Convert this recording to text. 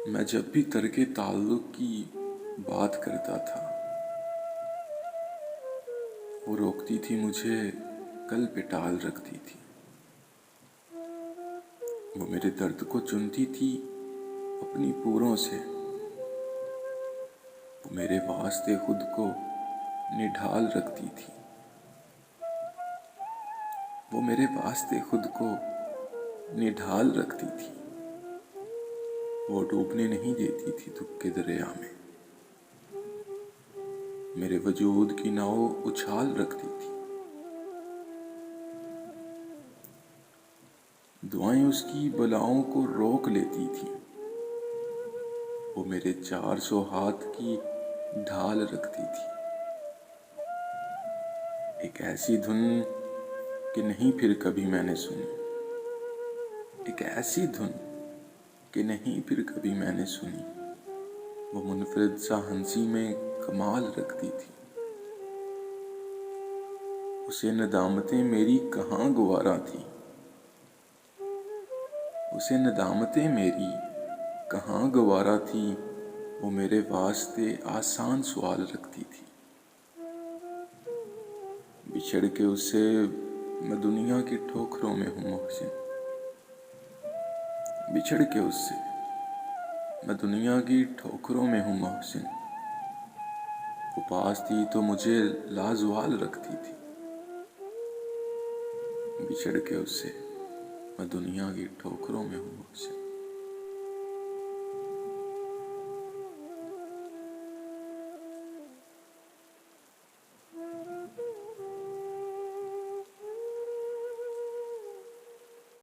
मैं जब भी तरके ताल्लुक की बात करता था, वो रोकती थी मुझे, कल पे टाल रखती थी। वो मेरे दर्द को चुनती थी अपनी पूरों से। वो मेरे वास्ते खुद को निढाल रखती थी। वो मेरे वास्ते खुद को निढाल रखती थी। वो डूबने नहीं देती थी दुख के दरिया में। मेरे वजूद की नाव उछाल रखती थी। दुआएं उसकी बलाओं को रोक लेती थी। वो मेरे 400 हाथ की ढाल रखती थी। एक ऐसी धुन कि नहीं फिर कभी मैंने सुनी। एक ऐसी धुन कि नहीं फिर कभी मैंने सुनी। वो मुनफरिद सा हंसी में कमाल रखती थी। उसे नदामतें मेरी कहाँ गुवारा थी। उसे नदामतें मेरी कहाँ गवारा थी। वो मेरे वास्ते आसान सवाल रखती थी। बिछड़ के उससे मैं दुनिया की ठोकरों में हूँ मोहसिन। बिछड़ के उससे मैं दुनिया की ठोकरों में हूँ मोहसिन। वो पास थी तो मुझे लाजवाल रखती थी। बिछड़ के उससे मैं दुनिया की ठोकरों में हूँ मोहसिन।